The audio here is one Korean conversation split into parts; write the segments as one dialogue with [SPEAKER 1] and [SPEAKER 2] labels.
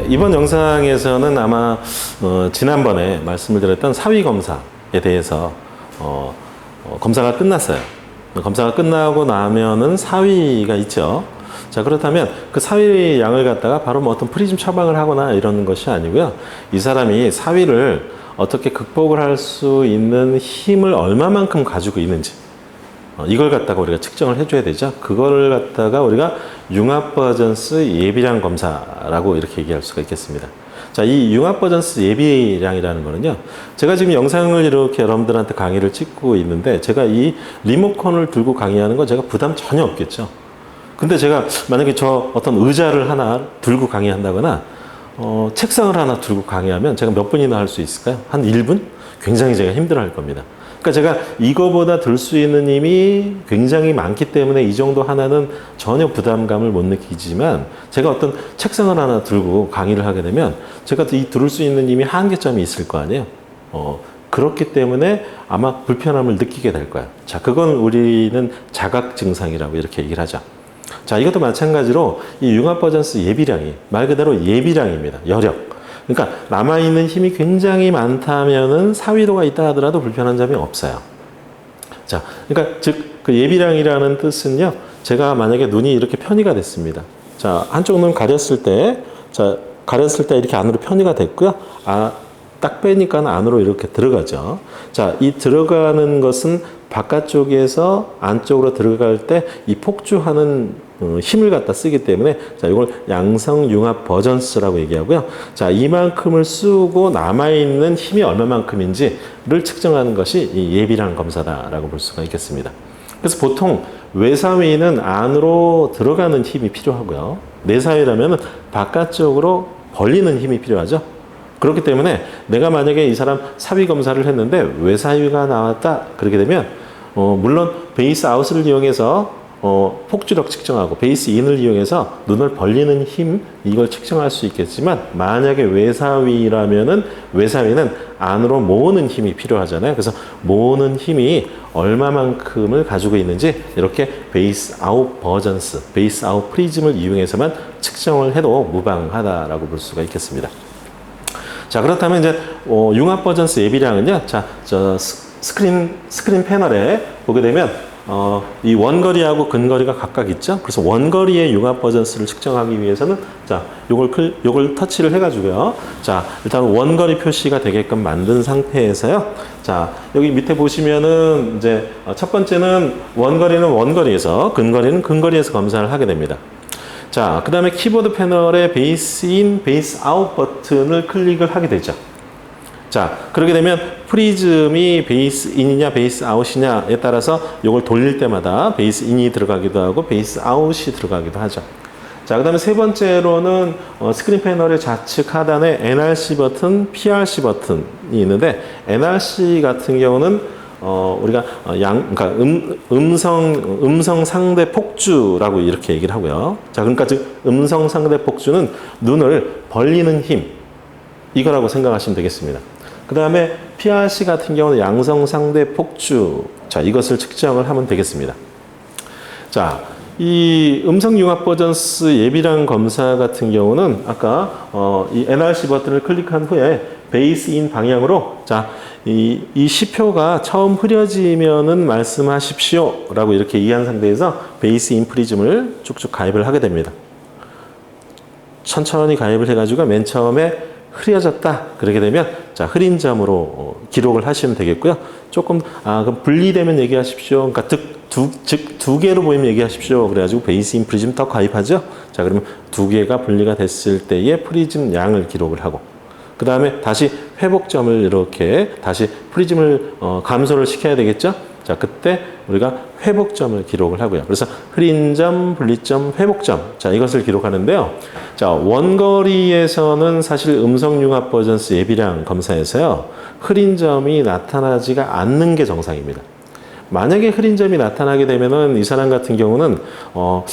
[SPEAKER 1] 네, 이번 영상에서는 아마 지난번에 말씀을 드렸던 사위 검사에 대해서 검사가 끝났어요. 검사가 끝나고 나면은 사위가 있죠. 자, 그렇다면 그 사위 양을 갖다가 바로 뭐 어떤 프리즘 처방을 하거나 이런 것이 아니고요. 이 사람이 사위를 어떻게 극복을 할 수 있는 힘을 얼마만큼 가지고 있는지 이걸 갖다가 우리가 측정을 해줘야 되죠. 그걸 갖다가 우리가 융합버전스 예비량 검사라고 이렇게 얘기할 수가 있겠습니다. 자, 이 융합버전스 예비량이라는 거는요, 제가 지금 영상을 이렇게 여러분들한테 강의를 찍고 있는데 제가 이 리모컨을 들고 강의하는 건 제가 부담 전혀 없겠죠. 근데 제가 만약에 저 어떤 의자를 하나 들고 강의한다거나 책상을 하나 들고 강의하면 제가 몇 분이나 할 수 있을까요? 한 1분? 굉장히 제가 힘들어 할 겁니다. 그러니까 제가 이거보다 들 수 있는 힘이 굉장히 많기 때문에 이 정도 하나는 전혀 부담감을 못 느끼지만, 제가 어떤 책상을 하나 들고 강의를 하게 되면 제가 이 들을 수 있는 힘이 한계점이 있을 거 아니에요. 그렇기 때문에 아마 불편함을 느끼게 될 거예요. 자, 그건 우리는 자각 증상이라고 이렇게 얘기를 하죠. 자, 이것도 마찬가지로 이 융합버전스 예비량이 말 그대로 예비량입니다. 여력. 그러니까 남아있는 힘이 굉장히 많다면은 사위도가 있다 하더라도 불편한 점이 없어요. 자, 그러니까 즉 그 예비량이라는 뜻은요, 제가 만약에 눈이 이렇게 편의가 됐습니다. 자, 한쪽 눈 가렸을 때, 자, 가렸을 때 이렇게 안으로 편의가 됐고요. 딱 빼니까 안으로 이렇게 들어가죠. 자, 이 들어가는 것은 바깥쪽에서 안쪽으로 들어갈 때 이 폭주하는 힘을 갖다 쓰기 때문에, 자, 이걸 양성 융합 버전스라고 얘기하고요. 자, 이만큼을 쓰고 남아있는 힘이 얼마만큼인지를 측정하는 것이 이 예비량 검사다라고 볼 수가 있겠습니다. 그래서 보통 외사위는 안으로 들어가는 힘이 필요하고요. 내사위라면 바깥쪽으로 벌리는 힘이 필요하죠. 그렇기 때문에 내가 만약에 이 사람 사위 검사를 했는데 외사위가 나왔다 그렇게 되면 물론 베이스 아웃을 이용해서 폭주력 측정하고 베이스 인을 이용해서 눈을 벌리는 힘 이걸 측정할 수 있겠지만, 만약에 외사위라면은 외사위는 안으로 모으는 힘이 필요하잖아요. 그래서 모으는 힘이 얼마만큼을 가지고 있는지 이렇게 베이스 아웃 버전스, 베이스 아웃 프리즘을 이용해서만 측정을 해도 무방하다라고 볼 수가 있겠습니다. 자, 그렇다면 이제 융합 버전스 예비량은요, 자, 저 스크린 패널에 보게 되면 이 원거리하고 근거리가 각각 있죠. 그래서 원거리의 융합 버전스를 측정하기 위해서는, 자, 요걸 터치를 해가지고요. 자, 일단 원거리 표시가 되게끔 만든 상태에서요. 자, 여기 밑에 보시면은 이제 첫 번째는 원거리는 원거리에서, 근거리는 근거리에서 검사를 하게 됩니다. 자, 그 다음에 키보드 패널에 베이스 인, 베이스 아웃 버튼을 클릭을 하게 되죠. 자, 그렇게 되면 프리즘이 베이스 인이냐 베이스 아웃이냐에 따라서 이걸 돌릴 때마다 베이스 인이 들어가기도 하고 베이스 아웃이 들어가기도 하죠. 자, 그 다음에 세 번째로는 스크린 패널의 좌측 하단에 NRC 버튼, PRC 버튼이 있는데, NRC 같은 경우는 우리가 그러니까 음성 상대 폭주라고 이렇게 얘기를 하고요. 자, 그러니까 즉 음성 상대 폭주는 눈을 벌리는 힘 이거라고 생각하시면 되겠습니다. 그 다음에 PRC 같은 경우는 양성 상대 폭주, 자, 이것을 측정을 하면 되겠습니다. 자, 이 음성 융합 버전스 예비량 검사 같은 경우는 아까 이 NRC 버튼을 클릭한 후에 베이스 인 방향으로, 자, 이 시표가 처음 흐려지면은 말씀하십시오 라고 이렇게 이해한 상태에서 베이스 인 프리즘을 쭉쭉 가입을 하게 됩니다. 천천히 가입을 해가지고 맨 처음에 흐려졌다 그렇게 되면, 자, 흐린 점으로 기록을 하시면 되겠고요. 조금 그럼 분리되면 얘기하십시오. 그러니까 즉 두 개로 보이면 얘기하십시오. 그래가지고 베이스 인 프리즘 더 가입하죠. 자, 그러면 두 개가 분리가 됐을 때의 프리즘 양을 기록을 하고, 그 다음에 다시 회복점을 이렇게 다시 프리즘을 감소를 시켜야 되겠죠. 자, 그때 우리가 회복점을 기록을 하고요. 그래서 흐린 점, 분리점, 회복점, 자, 이것을 기록하는데요. 자, 원거리에서는 사실 음성 융합 버전스 예비량 검사에서요, 흐린 점이 나타나지가 않는 게 정상입니다. 만약에 흐린 점이 나타나게 되면은 이 사람 같은 경우는 뭐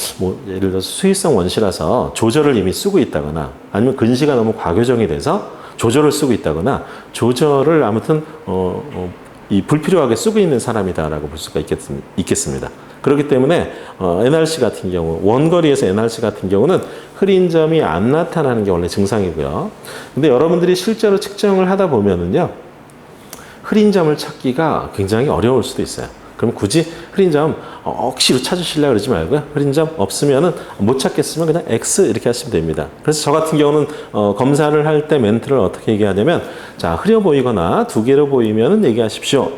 [SPEAKER 1] 예를 들어서 수위성 원시라서 조절을 이미 쓰고 있다거나, 아니면 근시가 너무 과교정이 돼서 조절을 쓰고 있다거나, 조절을 아무튼 이 불필요하게 쓰고 있는 사람이다라고 볼 수가 있겠습니다. 그렇기 때문에 NRC 같은 경우, 원거리에서 NRC 같은 경우는 흐린 점이 안 나타나는 게 원래 증상이고요. 근데 여러분들이 실제로 측정을 하다 보면은요, 흐린 점을 찾기가 굉장히 어려울 수도 있어요. 그럼 굳이 흐린 점 억지로 찾으시려고 그러지 말고요. 흐린 점 없으면은 못 찾겠으면 그냥 X 이렇게 하시면 됩니다. 그래서 저 같은 경우는 검사를 할 때 멘트를 어떻게 얘기하냐면, 자, 흐려 보이거나 두 개로 보이면은 얘기하십시오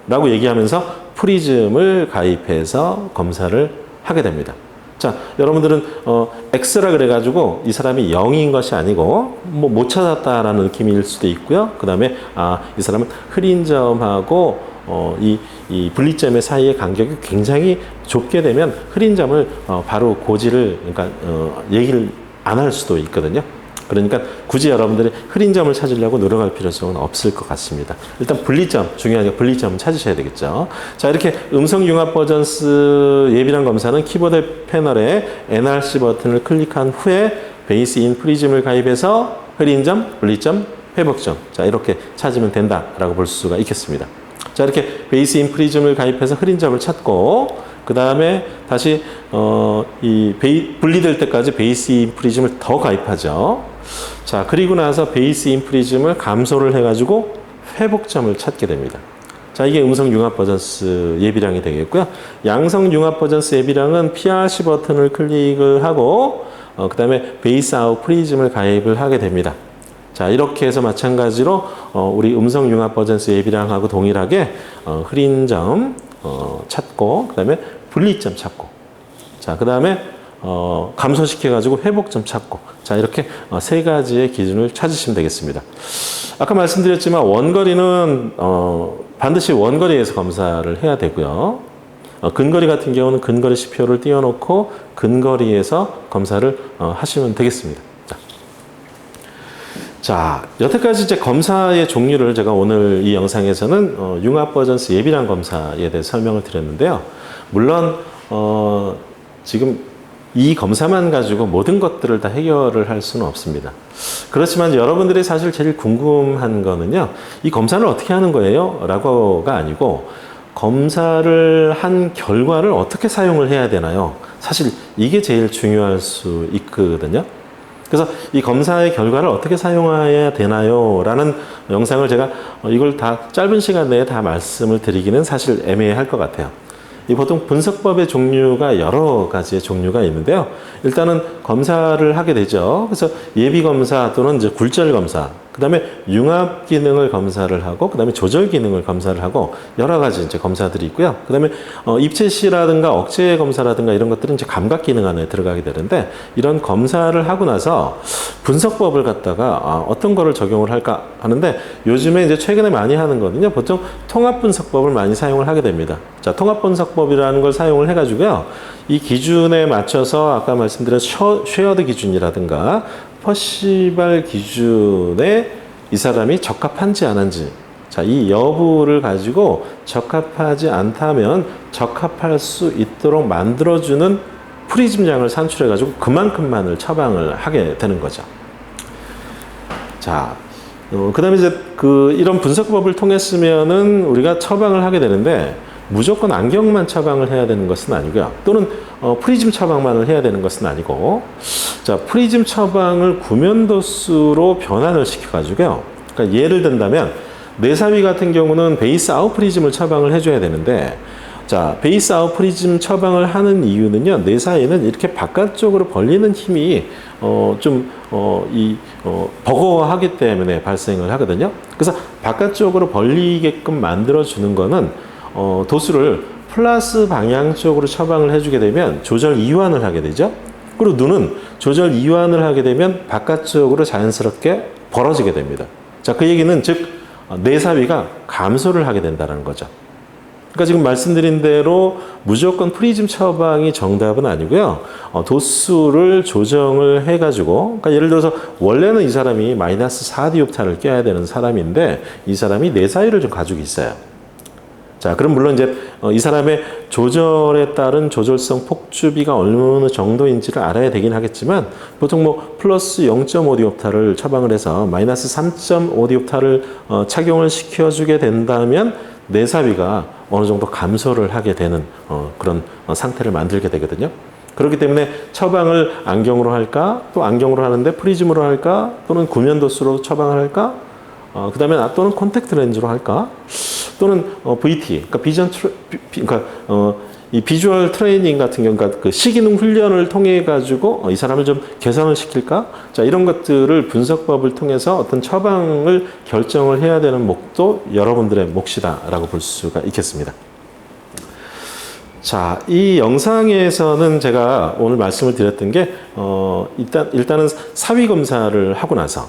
[SPEAKER 1] 라고 얘기하면서 프리즘을 가입해서 검사를 하게 됩니다. 자, 여러분들은 X라 그래가지고 이 사람이 0인 것이 아니고 뭐 못 찾았다라는 느낌일 수도 있고요. 그 다음에 이 사람은 흐린 점하고 이 분리점의 사이의 간격이 굉장히 좁게 되면 흐린 점을 바로 고지를, 그러니까 얘기를 안 할 수도 있거든요. 그러니까 굳이 여러분들이 흐린 점을 찾으려고 노력할 필요성은 없을 것 같습니다. 일단 분리점, 중요하게 분리점을 찾으셔야 되겠죠. 자, 이렇게 음성 융합 버전스 예비량 검사는 키보드 패널에 NRC 버튼을 클릭한 후에 베이스 인 프리즘을 가입해서 흐린 점, 분리점, 회복점, 자, 이렇게 찾으면 된다라고 볼 수가 있겠습니다. 자, 이렇게 베이스 인 프리즘을 가입해서 흐린 점을 찾고, 그 다음에 다시 분리될 때까지 베이스 인 프리즘을 더 가입하죠. 자, 그리고 나서 베이스 인 프리즘을 감소를 해가지고 회복점을 찾게 됩니다. 자, 이게 음성 융합 버전스 예비량이 되겠고요. 양성 융합 버전스 예비량은 PRC 버튼을 클릭을 하고 그 다음에 베이스 아웃 프리즘을 가입을 하게 됩니다. 자, 이렇게 해서 마찬가지로 우리 음성 융합 버전스 예비량하고 동일하게 흐린 점 찾고, 그 다음에 분리점 찾고, 자, 그 다음에 감소시켜가지고 회복점 찾고, 자, 이렇게 세 가지의 기준을 찾으시면 되겠습니다. 아까 말씀드렸지만 원거리는 반드시 원거리에서 검사를 해야 되고요. 근거리 같은 경우는 근거리 지표를 띄워놓고 근거리에서 검사를 하시면 되겠습니다. 자, 여태까지 이제 검사의 종류를 제가 오늘 이 영상에서는 융합 버전스 예비량 검사에 대해 설명을 드렸는데요. 물론 지금 이 검사만 가지고 모든 것들을 다 해결을 할 수는 없습니다. 그렇지만 여러분들이 사실 제일 궁금한 거는요, 이 검사를 어떻게 하는 거예요? 라고가 아니고, 검사를 한 결과를 어떻게 사용을 해야 되나요? 사실 이게 제일 중요할 수 있거든요. 그래서 이 검사의 결과를 어떻게 사용해야 되나요? 라는 영상을 제가 이걸 다 짧은 시간 내에 다 말씀을 드리기는 사실 애매할 것 같아요. 이 보통 분석법의 종류가 여러 가지의 종류가 있는데요. 일단은 검사를 하게 되죠. 그래서 예비 검사 또는 이제 굴절 검사, 그 다음에 융합 기능을 검사를 하고, 그 다음에 조절 기능을 검사를 하고, 여러 가지 이제 검사들이 있고요. 그 다음에 입체시라든가 억제 검사라든가 이런 것들은 이제 감각 기능 안에 들어가게 되는데, 이런 검사를 하고 나서 분석법을 갖다가 어떤 거를 적용을 할까 하는데, 요즘에 이제 최근에 많이 하는 거는요, 보통 통합 분석법을 많이 사용을 하게 됩니다. 자, 통합 분석법이라는 걸 사용을 해가지고요, 이 기준에 맞춰서 아까 말씀드린 쉐어드 기준이라든가 퍼시발 기준에 이 사람이 적합한지 안 한지, 자, 이 여부를 가지고 적합하지 않다면 적합할 수 있도록 만들어주는 프리즘량을 산출해가지고 그만큼만을 처방을 하게 되는 거죠. 자, 그 다음에 이제 이런 분석법을 통했으면은 우리가 처방을 하게 되는데, 무조건 안경만 처방을 해야 되는 것은 아니고요. 또는 프리즘 처방만을 해야 되는 것은 아니고, 자, 프리즘 처방을 구면도수로 변환을 시켜가지고요. 그러니까 예를 든다면 내사위 같은 경우는 베이스 아웃 프리즘을 처방을 해줘야 되는데, 자, 베이스 아웃 프리즘 처방을 하는 이유는요, 내사위는 이렇게 바깥쪽으로 벌리는 힘이 버거워하기 때문에 발생을 하거든요. 그래서 바깥쪽으로 벌리게끔 만들어주는 거는 도수를 플러스 방향 쪽으로 처방을 해주게 되면 조절 이완을 하게 되죠. 그리고 눈은 조절 이완을 하게 되면 바깥쪽으로 자연스럽게 벌어지게 됩니다. 자, 그 얘기는 즉 내사위가 감소를 하게 된다는 거죠. 그러니까 지금 말씀드린 대로 무조건 프리즘 처방이 정답은 아니고요. 도수를 조정을 해가지고, 그러니까 예를 들어서 원래는 이 사람이 마이너스 4디옵타를 껴야 되는 사람인데, 이 사람이 내사위를 좀 가지고 있어요. 자, 그럼 물론 이제 이 사람의 조절에 따른 조절성 폭주비가 어느 정도인지를 알아야 되긴 하겠지만, 보통 뭐 플러스 0.5디옵타를 처방을 해서 마이너스 3.5디옵타를 착용을 시켜주게 된다면 내사위가 어느 정도 감소를 하게 되는 그런 상태를 만들게 되거든요. 그렇기 때문에 처방을 안경으로 할까, 또 안경으로 하는데 프리즘으로 할까, 또는 구면도수로 처방을 할까, 그 다음에 또는 콘택트 렌즈로 할까, 또는 VT, 그러니까 이 비주얼 트레이닝 같은 경우, 그러니까 그 시기능 훈련을 통해 가지고 이 사람을 좀 개선을 시킬까? 자, 이런 것들을 분석법을 통해서 어떤 처방을 결정을 해야 되는 몫도 여러분들의 몫이다라고 볼 수가 있겠습니다. 자, 이 영상에서는 제가 오늘 말씀을 드렸던 게 일단은 사위 검사를 하고 나서,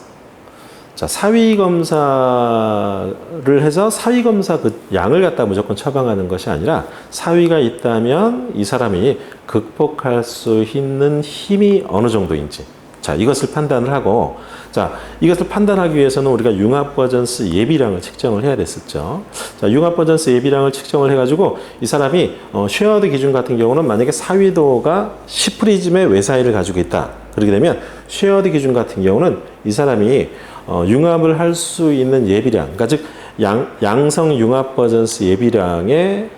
[SPEAKER 1] 자, 사위 검사를 해서 사위 검사 그 양을 갖다 무조건 처방하는 것이 아니라, 사위가 있다면 이 사람이 극복할 수 있는 힘이 어느 정도인지, 자, 이것을 판단을 하고, 자, 이것을 판단하기 위해서는 우리가 융합 버전스 예비량을 측정을 해야 됐었죠. 자, 융합 버전스 예비량을 측정을 해가지고 이 사람이 쉐어드 기준 같은 경우는 만약에 사위도가 10프리즘의 외사위를 가지고 있다. 그렇게 되면 쉐어드 기준 같은 경우는 이 사람이 융합을 할 수 있는 예비량, 그러니까 즉 양성 융합 버전스 예비량이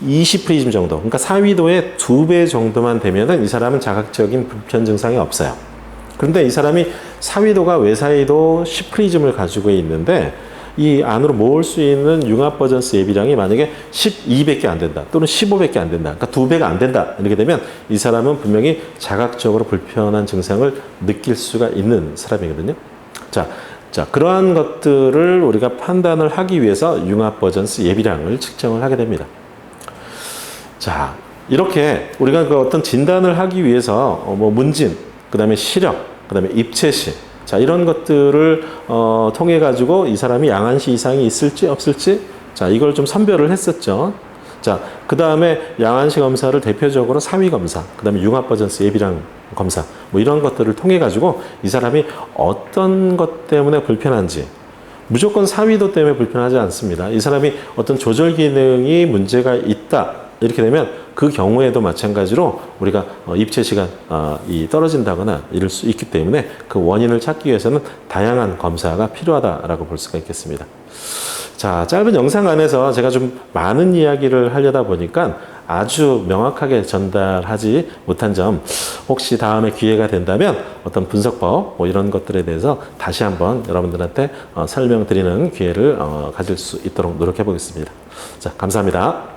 [SPEAKER 1] 20프리즘 정도, 그러니까 사위도의 2배 정도만 되면은 이 사람은 자각적인 불편 증상이 없어요. 그런데 이 사람이 사위도가 외사위도 10프리즘을 가지고 있는데 이 안으로 모을 수 있는 융합 버전스 예비량이 만약에 12밖에 안 된다, 또는 15밖에 안 된다, 그러니까 2배가 안 된다, 이렇게 되면 이 사람은 분명히 자각적으로 불편한 증상을 느낄 수가 있는 사람이거든요. 자, 그러한 것들을 우리가 판단을 하기 위해서 융합 버전스 예비량을 측정을 하게 됩니다. 자, 이렇게 우리가 그 어떤 진단을 하기 위해서 문진, 그 다음에 시력, 그 다음에 입체시, 자, 이런 것들을 통해 가지고 이 사람이 양안시 이상이 있을지 없을지, 자, 이걸 좀 선별을 했었죠. 자, 그 다음에 양안시 검사를 대표적으로 사위 검사, 그 다음에 융합 버전스 예비량 검사, 뭐 이런 것들을 통해 가지고 이 사람이 어떤 것 때문에 불편한지, 무조건 사위도 때문에 불편하지 않습니다. 이 사람이 어떤 조절 기능이 문제가 있다, 이렇게 되면 그 경우에도 마찬가지로 우리가 입체 시간이 떨어진다거나 이럴 수 있기 때문에 그 원인을 찾기 위해서는 다양한 검사가 필요하다라고 볼 수가 있겠습니다. 자, 짧은 영상 안에서 제가 좀 많은 이야기를 하려다 보니까 아주 명확하게 전달하지 못한 점, 혹시 다음에 기회가 된다면 어떤 분석법 뭐 이런 것들에 대해서 다시 한번 여러분들한테 설명드리는 기회를 가질 수 있도록 노력해 보겠습니다. 자, 감사합니다.